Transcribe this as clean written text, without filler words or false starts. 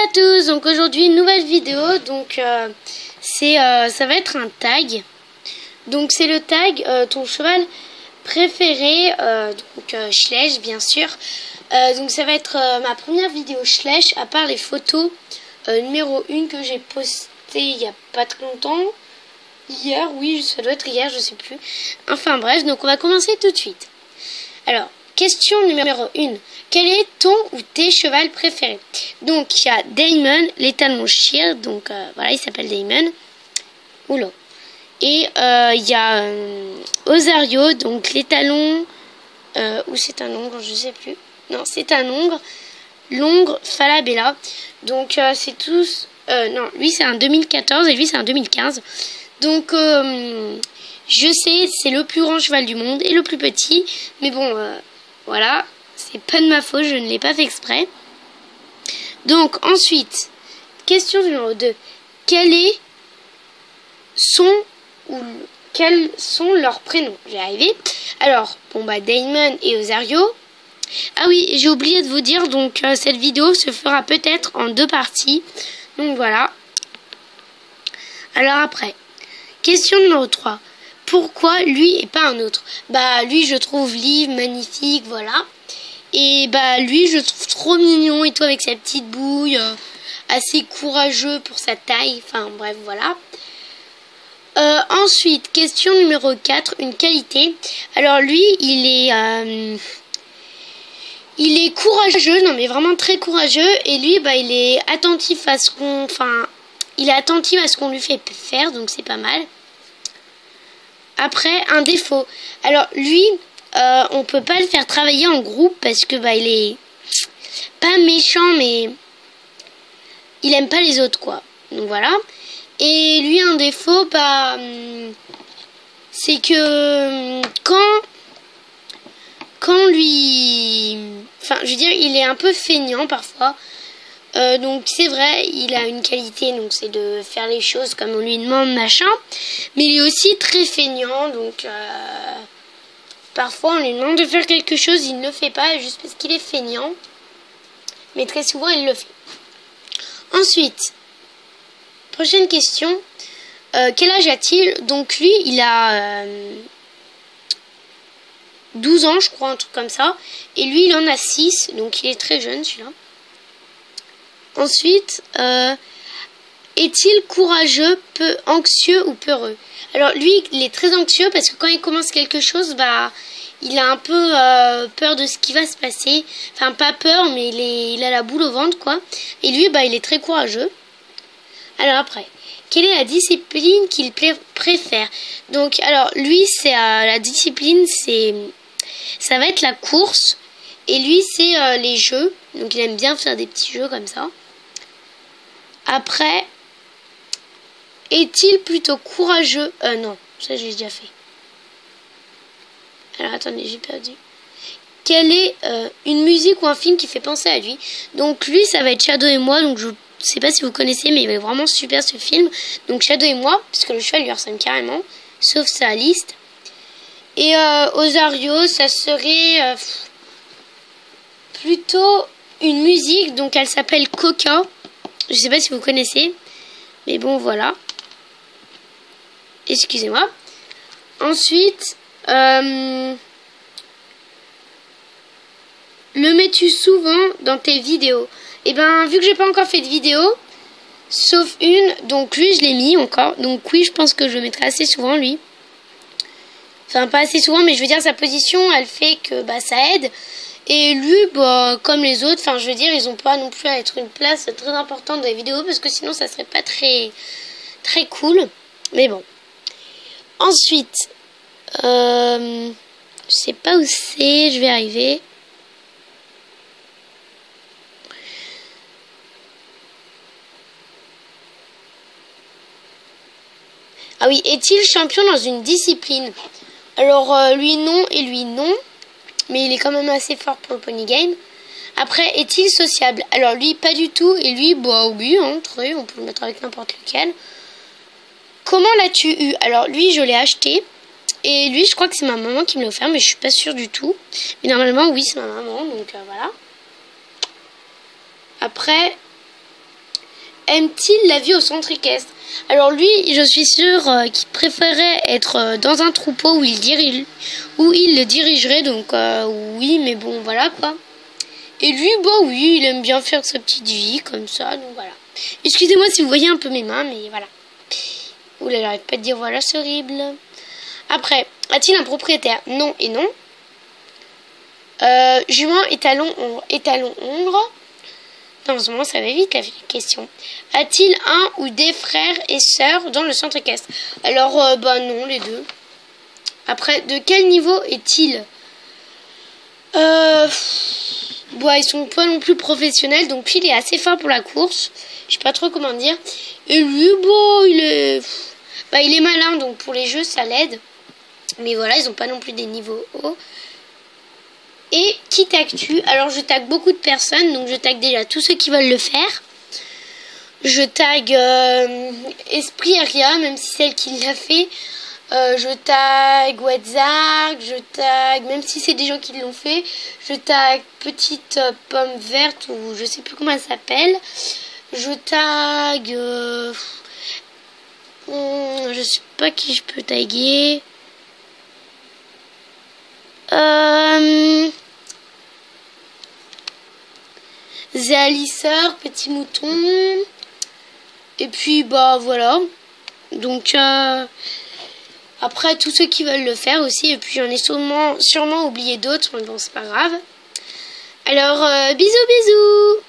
à tous, donc aujourd'hui une nouvelle vidéo, donc ça va être un tag. Donc c'est le tag ton cheval préféré, Schleich bien sûr. Donc ça va être ma première vidéo Schleich, à part les photos numéro 1 que j'ai postée il n'y a pas très longtemps. Hier, oui, ça doit être hier, je sais plus. Enfin bref, donc on va commencer tout de suite. Alors, question numéro 1. Quel est ton ou tes chevals préférés? Donc, il y a Damon, l'étalon Shear. Donc, voilà, il s'appelle Damon. Oula. Et il y a Osario, donc l'étalon... ou c'est un ongre, je sais plus. Non, c'est un ongre. L'ongre Falabella. Donc, c'est tous... non, lui, c'est un 2014 et lui, c'est un 2015. Donc, je sais, c'est le plus grand cheval du monde et le plus petit. Mais bon, voilà. C'est pas de ma faute, je ne l'ai pas fait exprès. Donc, ensuite, question numéro 2. Quels sont leurs prénoms? J'ai arrivé. Alors, bon bah, Damon et Osario. Ah oui, j'ai oublié de vous dire, donc cette vidéo se fera peut-être en 2 parties. Donc voilà. Alors après, question numéro 3. Pourquoi lui et pas un autre? Bah, lui, je trouve libre, magnifique, voilà. Et bah, lui, je trouve trop mignon et tout, avec sa petite bouille, assez courageux pour sa taille. Enfin, bref, voilà. Ensuite, question numéro 4, une qualité. Alors lui, il est courageux, non mais vraiment très courageux. Et lui, bah, il est attentif à ce qu'on... Enfin, il est attentif à ce qu'on lui fait faire, donc c'est pas mal. Après, un défaut. Alors lui, on peut pas le faire travailler en groupe parce que bah, il est pas méchant, mais il aime pas les autres, quoi. Donc voilà. Et lui, un défaut, bah, c'est que quand lui... Enfin, je veux dire, il est un peu feignant parfois. Donc c'est vrai, il a une qualité, donc c'est de faire les choses comme on lui demande, machin. Mais il est aussi très feignant, donc parfois on lui demande de faire quelque chose, il ne le fait pas juste parce qu'il est feignant. Mais très souvent il le fait. Ensuite, prochaine question. Quel âge a-t-il? Donc lui, il a 12 ans, je crois, un truc comme ça. Et lui, il en a 6, donc il est très jeune celui-là. Ensuite, est-il courageux, peu anxieux ou peureux? Alors lui, il est très anxieux parce que quand il commence quelque chose, bah, il a un peu peur de ce qui va se passer. Enfin, pas peur, mais il a la boule au ventre, quoi. Et lui, bah, il est très courageux. Alors après, quelle est la discipline qu'il préfère? Donc, alors lui, c'est la discipline, ça va être la course. Et lui, c'est les jeux. Donc, il aime bien faire des petits jeux comme ça. Après, est-il plutôt courageux? Non, ça j'ai déjà fait. Alors attendez, j'ai perdu. Quelle est une musique ou un film qui fait penser à lui? Donc lui, ça va être Shadow et moi. Donc je sais pas si vous connaissez, mais il est vraiment super ce film. Donc Shadow et moi, puisque le cheval lui ressemble carrément, sauf sa liste. Et Osario, ça serait plutôt une musique. Donc elle s'appelle Coca. Je sais pas si vous connaissez, mais bon, voilà. Excusez-moi. Ensuite, le mets-tu souvent dans tes vidéos? Eh ben, vu que j'ai pas encore fait de vidéo, sauf une, donc lui, je l'ai mis encore. Donc oui, je pense que je le mettrai assez souvent, lui. Enfin, pas assez souvent, mais je veux dire, sa position, elle fait que bah, ça aide. Et lui, bah, comme les autres, enfin, je veux dire, ils ont pas non plus à être une place très importante dans les vidéos parce que sinon, ça serait pas très cool. Mais bon. Ensuite, je sais pas où c'est, je vais arriver. Ah oui, est-il champion dans une discipline? Alors, lui non et lui non. Mais il est quand même assez fort pour le pony game. Après, est-il sociable? Alors lui, pas du tout. Et lui, bah oui, hein, très, on peut le mettre avec n'importe lequel. Comment l'as-tu eu? Alors lui, je l'ai acheté. Et lui, je crois que c'est ma maman qui me l'a offert, mais je suis pas sûre du tout. Mais normalement, oui, c'est ma maman, donc voilà. Après, aime-t-il la vie au centre équestre? Alors lui, je suis sûre qu'il préférait être dans un troupeau où il le dirigerait, donc oui, mais bon, voilà quoi. Et lui, bon oui, il aime bien faire sa petite vie comme ça, donc voilà. Excusez-moi si vous voyez un peu mes mains, mais voilà. Oula, j'arrête pas de dire voilà, c'est horrible. Après, a-t-il un propriétaire? Non et non. Jument, étalon, ombre. Non, en ce moment, ça va vite la question. A-t-il un ou des frères et sœurs dans le centre équestre? Alors, bah non, les deux. Après, de quel niveau est-il? Ils sont pas non plus professionnels, donc puis il est assez fort pour la course. Je sais pas trop comment dire. Et lui, bon, il est malin, donc pour les jeux, ça l'aide. Mais voilà, ils ont pas non plus des niveaux hauts. Et qui tagues-tu? Alors je tague beaucoup de personnes, donc je tague déjà tous ceux qui veulent le faire. Je tague Esprit Aria, même si c'est elle qui l'a fait. Je tague WhatsApp, je tague, même si c'est des gens qui l'ont fait, je tague Petite Pomme Verte, ou je sais plus comment elle s'appelle. Je tague... je sais pas qui je peux taguer. Zéalisseur, Petit Mouton. Et puis bah voilà. Donc après tous ceux qui veulent le faire aussi. Et puis j'en ai sûrement oublié d'autres, mais bon c'est pas grave. Alors bisous bisous.